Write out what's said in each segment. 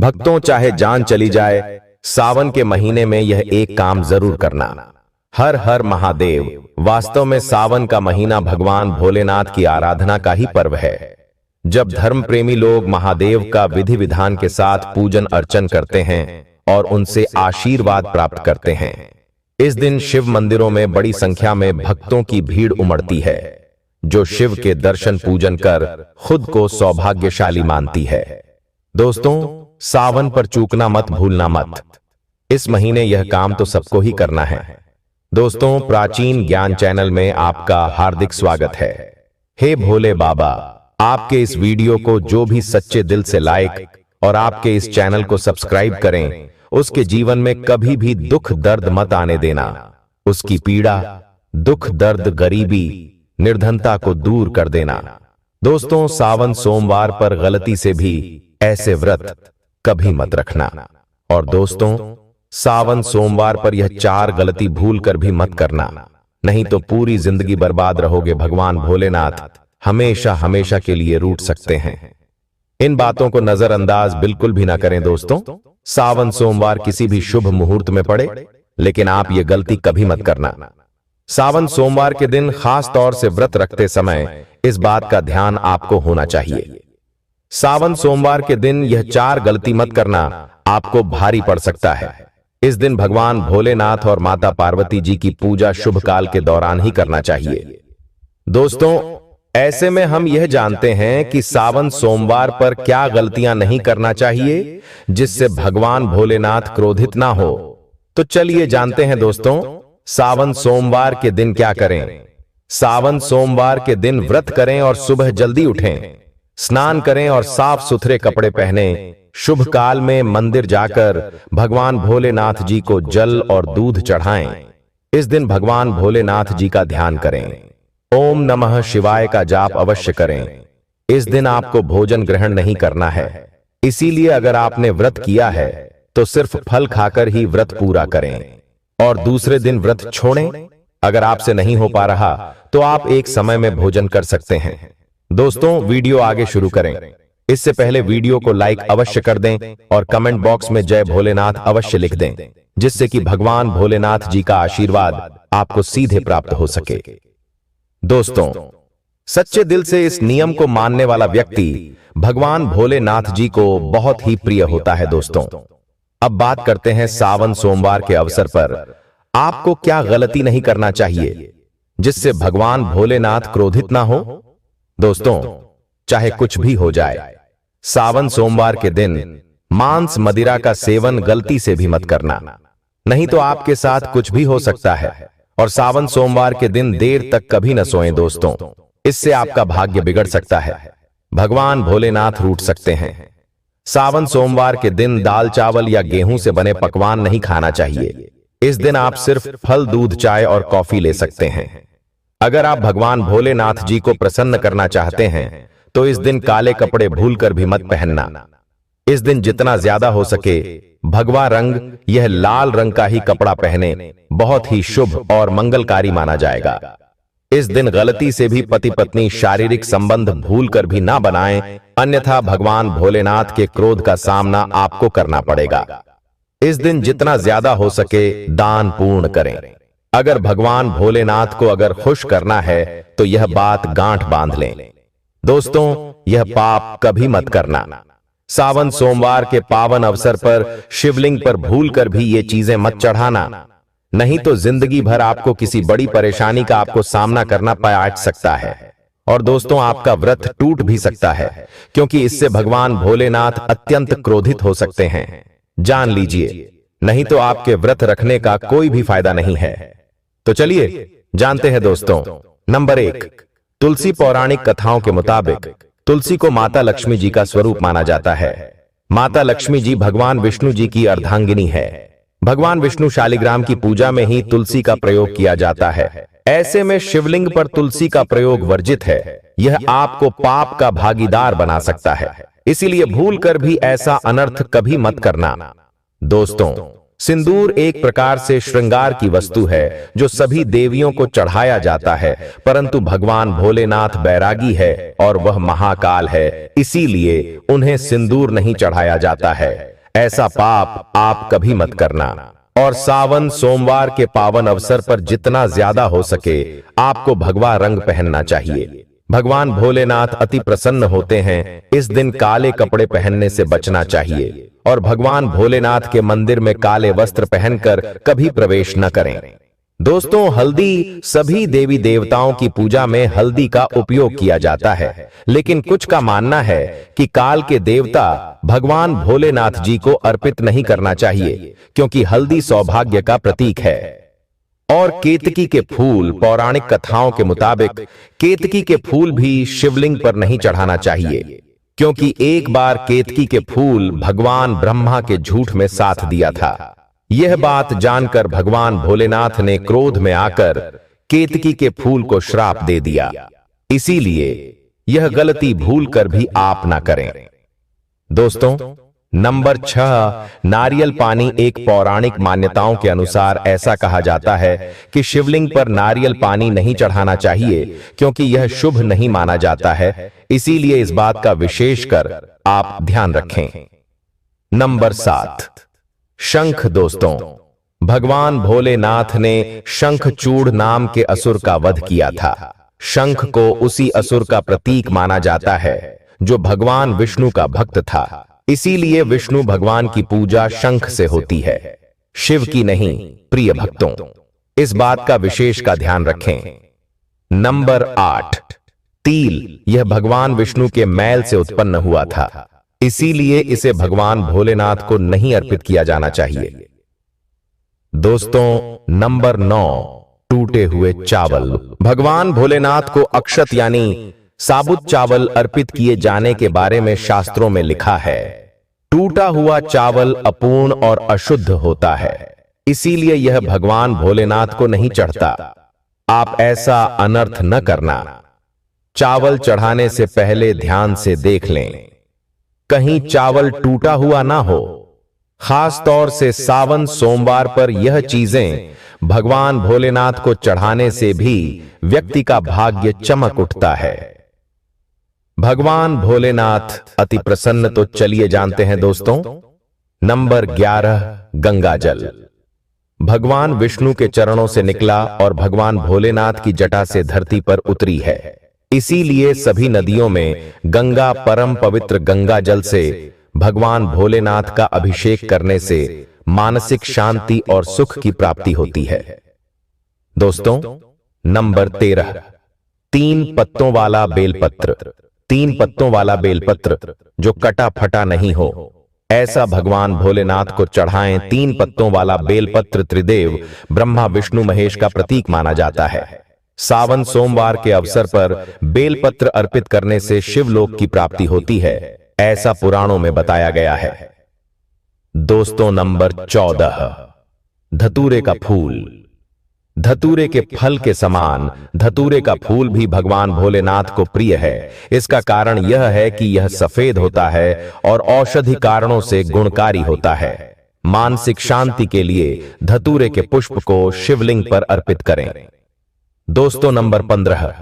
भक्तों, चाहे जान चली जाए, सावन के महीने में यह एक काम जरूर करना। हर हर महादेव। वास्तव में सावन का महीना भगवान भोलेनाथ की आराधना का ही पर्व है। जब धर्म प्रेमी लोग महादेव का विधि विधान के साथ पूजन अर्चन करते हैं और उनसे आशीर्वाद प्राप्त करते हैं। इस दिन शिव मंदिरों में बड़ी संख्या में भक्तों की भीड़ उमड़ती है, जो शिव के दर्शन पूजन कर खुद को सौभाग्यशाली मानती है। दोस्तों, सावन पर चूकना मत भूलना मत। इस महीने यह काम तो सबको ही करना है। दोस्तों, प्राचीन ज्ञान चैनल में आपका हार्दिक स्वागत है। हे भोले बाबा, आपके इस वीडियो को जो भी सच्चे दिल से लाइक और आपके इस चैनल को सब्सक्राइब करें, उसके जीवन में कभी भी दुख दर्द मत आने देना। उसकी पीड़ा, दुख दर्द, गरीबी, निर्धनता को दूर कर देना। दोस्तों, सावन सोमवार पर गलती से भी ऐसे व्रत कभी मत रखना। और दोस्तों, सावन सोमवार पर यह 4 गलती भूल कर भी मत करना, नहीं तो पूरी जिंदगी बर्बाद रहोगे। भगवान भोलेनाथ हमेशा हमेशा के लिए रूठ सकते हैं। इन बातों को नजरअंदाज बिल्कुल भी ना करें। दोस्तों, सावन सोमवार किसी भी शुभ मुहूर्त में पड़े, लेकिन आप ये गलती कभी मत करना। सावन सोमवार के दिन खास तौर से व्रत रखते समय इस बात का ध्यान आपको होना चाहिए। सावन सोमवार के दिन यह 4 गलती मत करना, आपको भारी पड़ सकता है। इस दिन भगवान भोलेनाथ और माता पार्वती जी की पूजा शुभ काल के दौरान ही करना चाहिए। दोस्तों, ऐसे में हम यह जानते हैं कि सावन सोमवार पर क्या गलतियां नहीं करना चाहिए जिससे भगवान भोलेनाथ क्रोधित ना हो। तो चलिए जानते हैं। दोस्तों, सावन सोमवार के दिन क्या करें। सावन सोमवार के दिन व्रत करें और सुबह जल्दी उठें, स्नान करें और साफ सुथरे कपड़े पहने। शुभ काल में मंदिर जाकर भगवान भोलेनाथ जी को जल और दूध चढ़ाएं। इस दिन भगवान भोलेनाथ जी का ध्यान करें। ओम नमः शिवाय का जाप अवश्य करें। इस दिन आपको भोजन ग्रहण नहीं करना है, इसीलिए अगर आपने व्रत किया है तो सिर्फ फल खाकर ही व्रत पूरा करें और दूसरे दिन व्रत छोड़ें। अगर आपसे नहीं हो पा रहा तो आप एक समय में भोजन कर सकते हैं। दोस्तों, वीडियो आगे शुरू करें इससे पहले वीडियो को लाइक अवश्य कर दें और कमेंट बॉक्स में जय भोलेनाथ अवश्य लिख दें, जिससे कि भगवान भोलेनाथ जी का आशीर्वाद आपको सीधे प्राप्त हो सके। दोस्तों, सच्चे दिल से इस नियम को मानने वाला व्यक्ति भगवान भोलेनाथ जी को बहुत ही प्रिय होता है। दोस्तों, अब बात करते हैं सावन सोमवार के अवसर पर आपको क्या गलती नहीं करना चाहिए जिससे भगवान भोलेनाथ क्रोधित ना हो। दोस्तों, चाहे कुछ भी हो जाए, सावन सोमवार के दिन मांस मदिरा का सेवन गलती से भी मत करना, नहीं तो आपके साथ कुछ भी हो सकता है। और सावन सोमवार के दिन देर तक कभी न सोएं। दोस्तों, इससे आपका भाग्य बिगड़ सकता है, भगवान भोलेनाथ रूठ सकते हैं। सावन सोमवार के दिन दाल चावल या गेहूं से बने पकवान नहीं खाना चाहिए। इस दिन आप सिर्फ फल, दूध, चाय और कॉफी ले सकते हैं। अगर आप भगवान भोलेनाथ जी को प्रसन्न करना चाहते हैं तो इस दिन काले कपड़े भूलकर भी मत पहनना। इस दिन जितना ज्यादा हो सके भगवा रंग, यह लाल रंग का ही कपड़ा पहने, बहुत ही शुभ और मंगलकारी माना जाएगा। इस दिन गलती से भी पति पत्नी शारीरिक संबंध भूलकर भी ना बनाएं, अन्यथा भगवान भोलेनाथ के क्रोध का सामना आपको करना पड़ेगा। इस दिन जितना ज्यादा हो सके दान पूर्ण करें। अगर भगवान भोलेनाथ को अगर खुश करना है तो यह बात गांठ बांध लें। दोस्तों, यह पाप कभी मत करना। सावन सोमवार के पावन अवसर पर शिवलिंग पर भूलकर भी ये चीजें मत चढ़ाना, नहीं तो जिंदगी भर आपको किसी बड़ी परेशानी का आपको सामना करना पड़ सकता है। और दोस्तों, आपका व्रत टूट भी सकता है, क्योंकि इससे भगवान भोलेनाथ अत्यंत क्रोधित हो सकते हैं। जान लीजिए, नहीं तो आपके व्रत रखने का कोई भी फायदा नहीं है। तो चलिए जानते हैं। दोस्तों, नंबर 1, तुलसी। पौराणिक कथाओं के मुताबिक तुलसी को माता लक्ष्मी जी का स्वरूप माना जाता है। माता लक्ष्मी जी भगवान विष्णु जी की अर्धांगिनी है। भगवान विष्णु शालिग्राम की पूजा में ही तुलसी का प्रयोग किया जाता है। ऐसे में शिवलिंग पर तुलसी का प्रयोग वर्जित है। यह आपको पाप का भागीदार बना सकता है, इसीलिए भूलकर भी ऐसा अनर्थ कभी मत करना। दोस्तों, सिंदूर एक प्रकार से श्रृंगार की वस्तु है जो सभी देवियों को चढ़ाया जाता है, परंतु भगवान भोलेनाथ बैरागी है और वह महाकाल है, इसीलिए उन्हें सिंदूर नहीं चढ़ाया जाता है। ऐसा पाप आप कभी मत करना। और सावन सोमवार के पावन अवसर पर जितना ज्यादा हो सके आपको भगवा रंग पहनना चाहिए। भगवान भोलेनाथ अति प्रसन्न होते हैं, इस दिन काले कपड़े पहनने से बचना चाहिए और भगवान भोलेनाथ के मंदिर में काले वस्त्र पहनकर कभी प्रवेश न करें। दोस्तों, हल्दी सभी देवी देवताओं की पूजा में हल्दी का उपयोग किया जाता है, लेकिन कुछ का मानना है कि काल के देवता भगवान भोलेनाथ जी को अर्पित नहीं करना चाहिए, क्योंकि हल्दी सौभाग्य का प्रतीक है। और केतकी के फूल, पौराणिक कथाओं के मुताबिक केतकी के फूल भी शिवलिंग पर नहीं चढ़ाना चाहिए, क्योंकि एक बार केतकी के फूल भगवान ब्रह्मा के झूठ में साथ दिया था। यह बात जानकर भगवान भोलेनाथ ने क्रोध में आकर केतकी के फूल को श्राप दे दिया। इसीलिए यह गलती भूल कर भी आप ना करें। दोस्तों, नंबर 6, नारियल पानी। एक पौराणिक मान्यताओं के अनुसार ऐसा कहा जाता है कि शिवलिंग पर नारियल पानी नहीं चढ़ाना चाहिए, क्योंकि यह शुभ नहीं माना जाता है। इसीलिए इस बात का विशेष कर आप ध्यान रखें। नंबर 7, शंख। दोस्तों, भगवान भोलेनाथ ने शंखचूड़ नाम के असुर का वध किया था। शंख को उसी असुर का प्रतीक माना जाता है जो भगवान विष्णु का भक्त था। इसीलिए विष्णु भगवान की पूजा शंख से होती है, शिव की नहीं। प्रिय भक्तों, इस बात का विशेष का ध्यान रखें। नंबर 8, तिल। यह भगवान विष्णु के मैल से उत्पन्न हुआ था, इसीलिए इसे भगवान भोलेनाथ को नहीं अर्पित किया जाना चाहिए। दोस्तों, नंबर 9, टूटे हुए चावल। भगवान भोलेनाथ को अक्षत यानी साबुत चावल अर्पित किए जाने के बारे में शास्त्रों में लिखा है। टूटा हुआ चावल अपूर्ण और अशुद्ध होता है, इसीलिए यह भगवान भोलेनाथ को नहीं चढ़ता। आप ऐसा अनर्थ न करना। चावल चढ़ाने से पहले ध्यान से देख लें, कहीं चावल टूटा हुआ ना हो। खास तौर से सावन सोमवार पर यह चीजें भगवान भोलेनाथ को चढ़ाने से भी व्यक्ति का भाग्य चमक उठता है। भगवान भोलेनाथ अति प्रसन्न तो चलिए जानते हैं दोस्तों। नंबर 11, गंगा जल। भगवान विष्णु के चरणों से निकला और भगवान भोलेनाथ की जटा से धरती पर उतरी है। इसीलिए सभी नदियों में गंगा परम पवित्र गंगा जल से भगवान भोलेनाथ का अभिषेक करने से मानसिक शांति और सुख की प्राप्ति होती है। दोस्तों, नंबर 13, 3 पत्तों वाला बेलपत्र। 3 पत्तों वाला बेलपत्र जो कटा फटा नहीं हो, ऐसा भगवान भोलेनाथ को चढ़ाएं। 3 पत्तों वाला बेलपत्र त्रिदेव ब्रह्मा विष्णु महेश का प्रतीक माना जाता है। सावन सोमवार के अवसर पर बेलपत्र अर्पित करने से शिवलोक की प्राप्ति होती है, ऐसा पुराणों में बताया गया है। दोस्तों, नंबर 14, धतूरे का फूल। धतूरे के फल के समान धतूरे का फूल भी भगवान भोलेनाथ को प्रिय है। इसका कारण यह है कि यह सफेद होता है और औषधि कारणों से गुणकारी होता है। मानसिक शांति के लिए धतूरे के पुष्प को शिवलिंग पर अर्पित करें। दोस्तों, नंबर 15,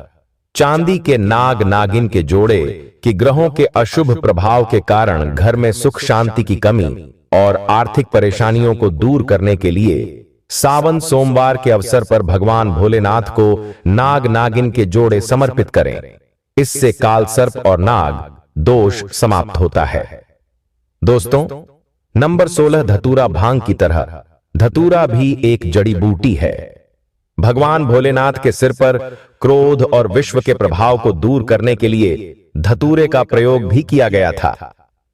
चांदी के नाग नागिन के जोड़े कि ग्रहों के अशुभ प्रभाव के कारण घर में सुख शांति की कमी और आर्थिक परेशानियों को दूर करने के लिए सावन सोमवार के अवसर पर भगवान भोलेनाथ को नाग नागिन के जोड़े समर्पित करें। इससे काल सर्प और नाग दोष समाप्त होता है। दोस्तों, नंबर 16, धतूरा। भांग की तरह धतूरा भी एक जड़ी बूटी है। भगवान भोलेनाथ के सिर पर क्रोध और विश्व के प्रभाव को दूर करने के लिए धतूरे का प्रयोग भी किया गया था।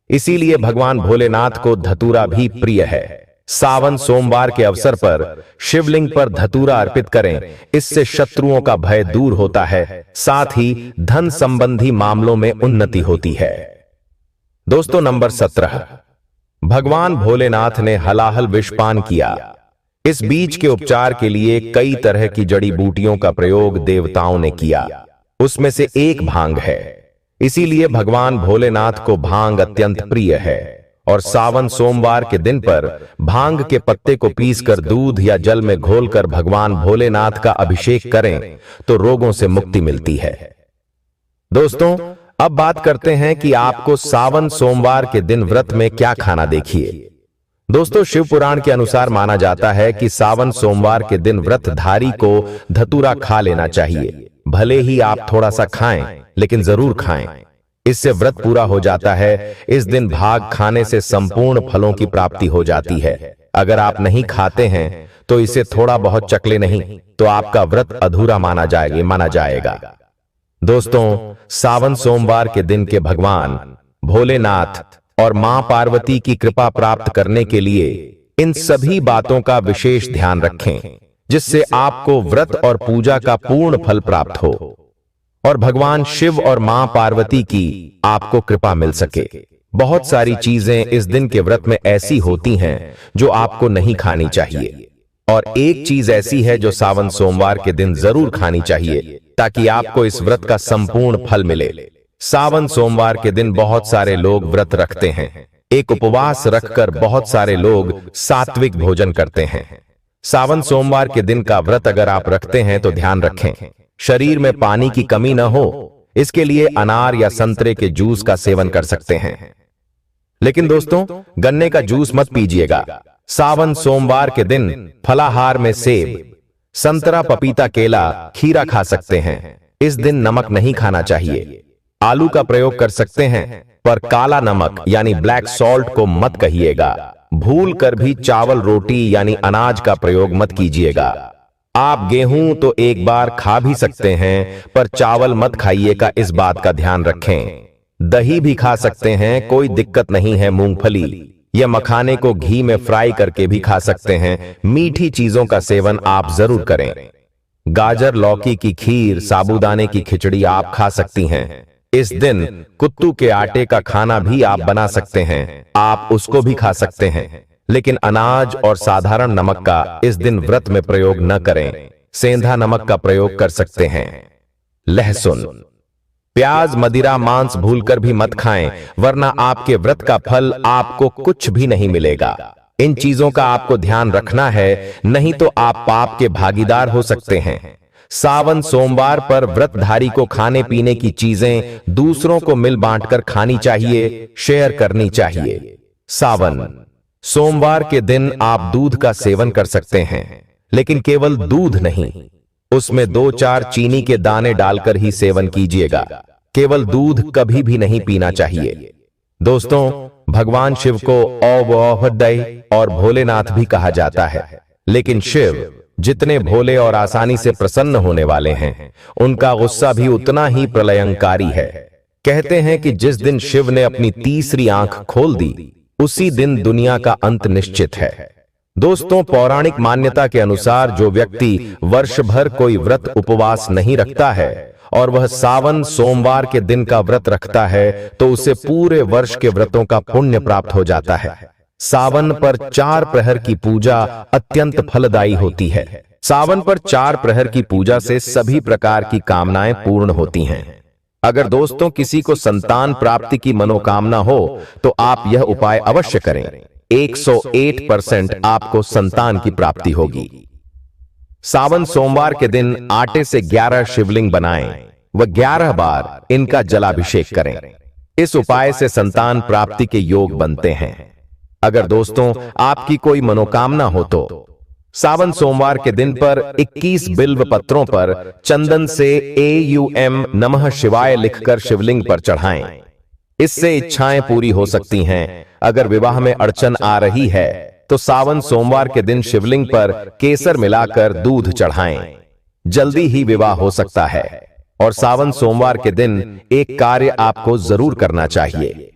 इसीलिए भगवान भोलेनाथ को धतूरा भी प्रिय है। सावन सोमवार के अवसर पर शिवलिंग पर धतूरा अर्पित करें, इससे शत्रुओं का भय दूर होता है, साथ ही धन संबंधी मामलों में उन्नति होती है। दोस्तों, नंबर 17, भगवान भोलेनाथ ने हलाहल विषपान किया। इस बीज के उपचार के लिए कई तरह की जड़ी बूटियों का प्रयोग देवताओं ने किया, उसमें से एक भांग है। इसीलिए भगवान भोलेनाथ को भांग अत्यंत प्रिय है और सावन सोमवार के दिन पर भांग के पत्ते को पीसकर दूध या जल में घोलकर भगवान भोलेनाथ का अभिषेक करें तो रोगों से मुक्ति मिलती है। दोस्तों, अब बात करते हैं कि आपको सावन सोमवार के दिन व्रत में क्या खाना। देखिए दोस्तों, शिव पुराण के अनुसार माना जाता है कि सावन सोमवार के दिन व्रतधारी को धतूरा खा लेना चाहिए। भले ही आप थोड़ा सा खाएं, लेकिन जरूर खाएं। इससे व्रत पूरा हो जाता है। इस दिन भाग खाने से संपूर्ण फलों की प्राप्ति हो जाती है। अगर आप नहीं खाते हैं तो इसे थोड़ा बहुत चकले नहीं तो आपका व्रत अधूरा माना जाएगा। दोस्तों, सावन सोमवार के दिन के भगवान भोलेनाथ और मां पार्वती की कृपा प्राप्त करने के लिए इन सभी बातों का विशेष ध्यान रखें, जिससे आपको व्रत और पूजा का पूर्ण फल प्राप्त हो और भगवान शिव और मां पार्वती की आपको कृपा मिल सके। बहुत सारी चीजें इस दिन के व्रत में ऐसी होती हैं जो आपको नहीं खानी चाहिए, और एक चीज ऐसी है जो सावन सोमवार के दिन जरूर खानी चाहिए ताकि आपको इस व्रत का संपूर्ण फल मिले। सावन सोमवार के दिन बहुत सारे लोग व्रत रखते हैं। एक उपवास रखकर बहुत सारे लोग सात्विक भोजन करते हैं। सावन सोमवार के दिन का व्रत अगर आप रखते हैं तो ध्यान रखें, शरीर में पानी की कमी न हो। इसके लिए अनार या संतरे के जूस का सेवन कर सकते हैं, लेकिन दोस्तों गन्ने का जूस मत पीजिएगा। सावन सोमवार के दिन फलाहार में सेब, संतरा, पपीता, केला, खीरा खा सकते हैं। इस दिन नमक नहीं खाना चाहिए। आलू का प्रयोग कर सकते हैं, पर काला नमक यानी ब्लैक सॉल्ट को मत कहिएगा। भूल कर भी चावल, रोटी यानी अनाज का प्रयोग मत कीजिएगा। आप गेहूं तो एक बार खा भी सकते हैं, पर चावल मत खाइएगा, इस बात का ध्यान रखें। दही भी खा सकते हैं, कोई दिक्कत नहीं है। मूंगफली या मखाने को घी में फ्राई करके भी खा सकते हैं। मीठी चीजों का सेवन आप जरूर करें। गाजर, लौकी की खीर, साबूदाने की खिचड़ी आप खा सकती हैं। इस दिन कुत्तू के आटे का खाना भी आप बना सकते हैं, आप उसको भी खा सकते हैं, लेकिन अनाज और साधारण नमक का इस दिन व्रत में प्रयोग न करें। सेंधा नमक का प्रयोग कर सकते हैं। लहसुन, प्याज, मदिरा, मांस भूलकर भी मत खाएं, वरना आपके व्रत का फल आपको कुछ भी नहीं मिलेगा। इन चीजों का आपको ध्यान रखना है, नहीं तो आप पाप के भागीदार हो सकते हैं। सावन सोमवार पर व्रतधारी को खाने पीने की चीजें दूसरों को मिल बांटकर खानी चाहिए, शेयर करनी चाहिए। सावन सोमवार के दिन आप दूध का सेवन कर सकते हैं, लेकिन केवल दूध नहीं, उसमें 2-4 चीनी के दाने डालकर ही सेवन कीजिएगा। केवल दूध कभी भी नहीं पीना चाहिए। दोस्तों, भगवान शिव को अवोहदय और भोलेनाथ भी कहा जाता है, लेकिन शिव जितने भोले और आसानी से प्रसन्न होने वाले हैं, उनका गुस्सा भी उतना ही प्रलयंकारी है। कहते हैं कि जिस दिन शिव ने अपनी तीसरी आंख खोल दी, उसी दिन दुनिया का अंत निश्चित है। दोस्तों, पौराणिक मान्यता के अनुसार जो व्यक्ति वर्ष भर कोई व्रत उपवास नहीं रखता है और वह सावन सोमवार के दिन का व्रत रखता है, तो उसे पूरे वर्ष के व्रतों का पुण्य प्राप्त हो जाता है। सावन पर 4 प्रहर की पूजा अत्यंत फलदायी होती है। सावन पर 4 प्रहर की पूजा से सभी प्रकार की कामनाएं पूर्ण होती हैं। अगर दोस्तों किसी को संतान प्राप्ति की मनोकामना हो तो आप यह उपाय अवश्य करें। 101% आपको संतान की प्राप्ति होगी। सावन सोमवार के दिन आटे से 11 शिवलिंग बनाएं व 11 बार इनका जलाभिषेक करें। इस उपाय से संतान प्राप्ति के योग बनते हैं। अगर दोस्तों आपकी कोई मनोकामना हो तो सावन सोमवार के दिन पर 21 बिल्व पत्रों पर चंदन से AUM नमः शिवाय लिखकर शिवलिंग पर चढ़ाएं। इससे इच्छाएं पूरी हो सकती हैं। अगर विवाह में अड़चन आ रही है तो सावन सोमवार के दिन शिवलिंग पर केसर मिलाकर दूध चढ़ाएं, जल्दी ही विवाह हो सकता है। और सावन सोमवार के दिन एक कार्य आपको जरूर करना चाहिए।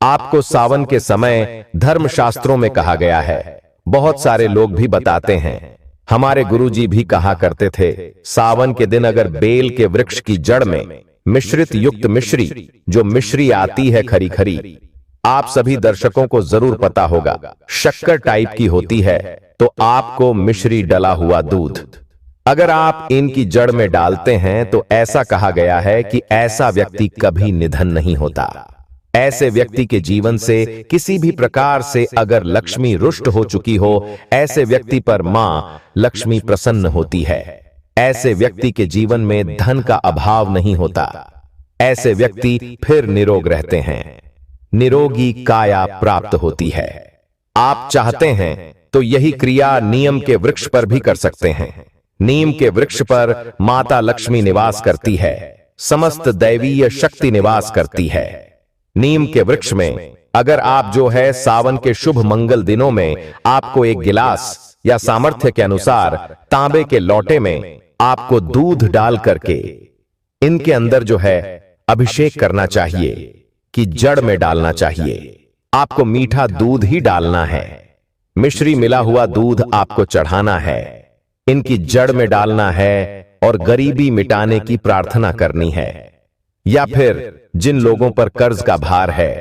आपको सावन के समय धर्मशास्त्रों में कहा गया है, बहुत सारे लोग भी बताते हैं, हमारे गुरुजी भी कहा करते थे, सावन के दिन अगर बेल के वृक्ष की जड़ में मिश्रित युक्त मिश्री, जो मिश्री आती है खरी खरी, आप सभी दर्शकों को जरूर पता होगा, शक्कर टाइप की होती है, तो आपको मिश्री डला हुआ दूध अगर आप इनकी जड़ में डालते हैं तो ऐसा कहा गया है कि ऐसा व्यक्ति कभी निधन नहीं होता। ऐसे व्यक्ति के जीवन से किसी भी प्रकार से अगर लक्ष्मी रुष्ट हो चुकी हो, ऐसे व्यक्ति पर मां लक्ष्मी प्रसन्न होती है। ऐसे व्यक्ति के जीवन में धन का अभाव नहीं होता। ऐसे व्यक्ति फिर निरोग रहते हैं। निरोगी काया प्राप्त होती है। आप चाहते हैं तो यही क्रिया नीम के वृक्ष पर भी कर सकते हैं। नीम के वृक्ष पर माता लक्ष्मी निवास करती है, समस्त दैवीय शक्ति निवास करती है। नीम के वृक्ष में अगर आप जो है सावन के शुभ मंगल दिनों में आपको एक गिलास या सामर्थ्य के अनुसार तांबे के लोटे में आपको दूध डाल करके इनके अंदर जो है अभिषेक करना चाहिए कि जड़ में डालना चाहिए। आपको मीठा दूध ही डालना है, मिश्री मिला हुआ दूध आपको चढ़ाना है, इनकी जड़ में डालना है और गरीबी मिटाने की प्रार्थना करनी है। या फिर जिन लोगों पर कर्ज का भार है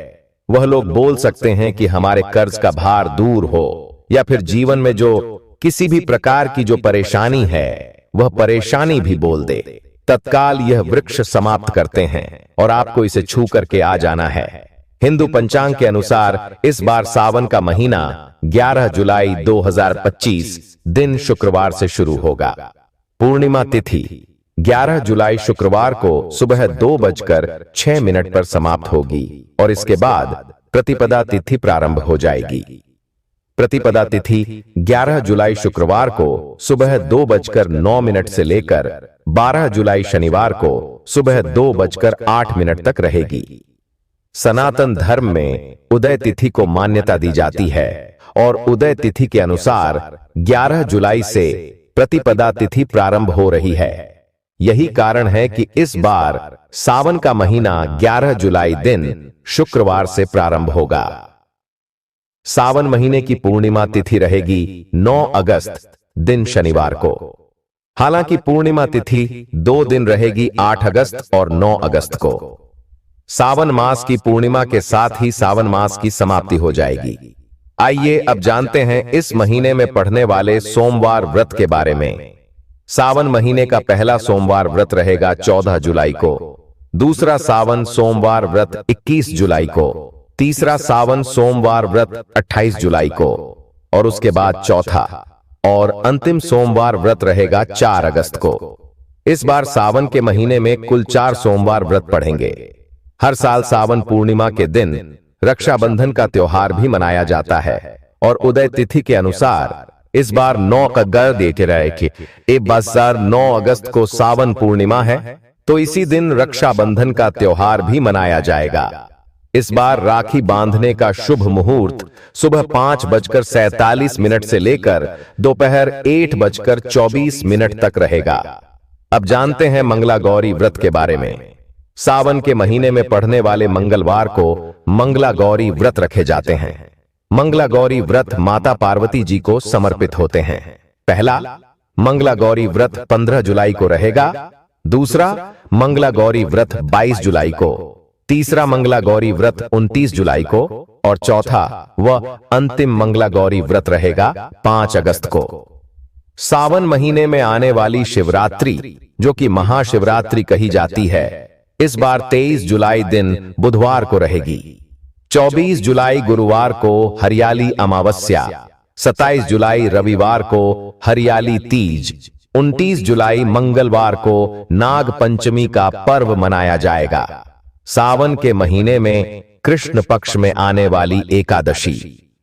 वह लोग बोल सकते हैं कि हमारे कर्ज का भार दूर हो, या फिर जीवन में जो किसी भी प्रकार की जो परेशानी है वह परेशानी भी बोल दे। तत्काल यह वृक्ष समाप्त करते हैं और आपको इसे छू करके आ जाना है। हिंदू पंचांग के अनुसार इस बार सावन का महीना 11 जुलाई 2025 दिन शुक्रवार से शुरू होगा। पूर्णिमा तिथि 11 जुलाई शुक्रवार को सुबह 2:06 पर समाप्त होगी और इसके बाद प्रतिपदा तिथि प्रारंभ हो जाएगी। प्रतिपदा तिथि 11 जुलाई शुक्रवार को सुबह 2:09 से लेकर 12 जुलाई शनिवार को सुबह 2:08 तक रहेगी। सनातन धर्म में उदय तिथि को मान्यता दी जाती है और उदय तिथि के अनुसार 11 जुलाई से प्रतिपदा तिथि प्रारंभ हो रही है। यही कारण है कि इस बार सावन का महीना 11 जुलाई दिन शुक्रवार से प्रारंभ होगा। सावन महीने की पूर्णिमा तिथि रहेगी 9 अगस्त दिन शनिवार को। हालांकि पूर्णिमा तिथि 2 दिन रहेगी, 8 अगस्त और 9 अगस्त को। सावन मास की पूर्णिमा के साथ ही सावन मास की समाप्ति हो जाएगी। आइए अब जानते हैं इस महीने में पढ़ने वाले सोमवार व्रत के बारे में। सावन महीने का पहला सोमवार व्रत रहेगा 14 जुलाई को, दूसरा सावन सोमवार व्रत 21 जुलाई को, तीसरा सावन सोमवार व्रत 28 जुलाई को और उसके बाद चौथा और अंतिम सोमवार व्रत रहेगा 4 अगस्त को। इस बार सावन के महीने में कुल 4 सोमवार व्रत पढ़ेंगे। हर साल सावन पूर्णिमा के दिन रक्षाबंधन का त्योहार भी मनाया जाता है और उदय तिथि के अनुसार इस बार 9 अगस्त को सावन पूर्णिमा है, तो इसी दिन रक्षाबंधन का त्योहार भी मनाया जाएगा। इस बार राखी बांधने का शुभ मुहूर्त सुबह 5:47 से लेकर दोपहर 8:24 तक रहेगा। अब जानते हैं मंगला गौरी व्रत के बारे में। सावन के महीने में पढ़ने वाले मंगलवार को मंगला गौरी व्रत रखे जाते हैं। मंगला गौरी व्रत माता पार्वती जी को समर्पित होते हैं। पहला मंगला गौरी व्रत 15 जुलाई को रहेगा, दूसरा मंगला गौरी व्रत 22 जुलाई को, तीसरा मंगला गौरी व्रत 29 जुलाई को और चौथा व अंतिम मंगला गौरी व्रत रहेगा 5 अगस्त को। सावन महीने में आने वाली शिवरात्रि, जो कि महाशिवरात्रि कही जाती है, इस बार 23 जुलाई दिन बुधवार को रहेगी। 24 जुलाई गुरुवार को हरियाली अमावस्या, 27 जुलाई रविवार को हरियाली तीज, 29 जुलाई मंगलवार को नाग पंचमी का पर्व मनाया जाएगा। सावन के महीने में कृष्ण पक्ष में आने वाली एकादशी,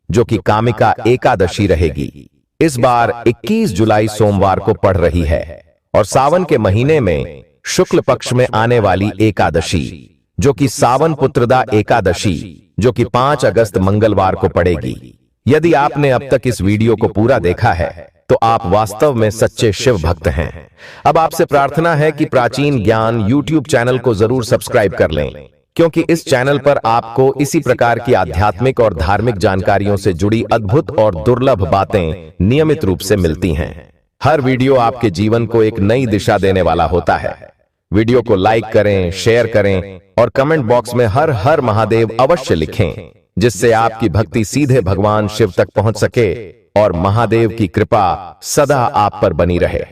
जो कि कामिका एकादशी रहेगी, इस बार 21 जुलाई सोमवार को पड़ रही है और सावन के महीने में शुक्ल पक्ष में आने वाली एकादशी, जो कि सावन पुत्रदा एकादशी, जो कि 5 अगस्त मंगलवार को पड़ेगी। यदि आपने अब तक इस वीडियो को पूरा देखा है तो आप वास्तव में सच्चे शिव भक्त हैं। अब आपसे प्रार्थना है कि प्राचीन ज्ञान YouTube चैनल को जरूर सब्सक्राइब कर लें, क्योंकि इस चैनल पर आपको इसी प्रकार की आध्यात्मिक और धार्मिक जानकारियों से जुड़ी अद्भुत और दुर्लभ बातें नियमित रूप से मिलती हैं। हर वीडियो आपके जीवन को एक नई दिशा देने वाला होता है। वीडियो को लाइक करें, शेयर करें और कमेंट बॉक्स में हर हर महादेव अवश्य लिखें, जिससे आपकी भक्ति सीधे भगवान शिव तक पहुंच सके और महादेव की कृपा सदा आप पर बनी रहे।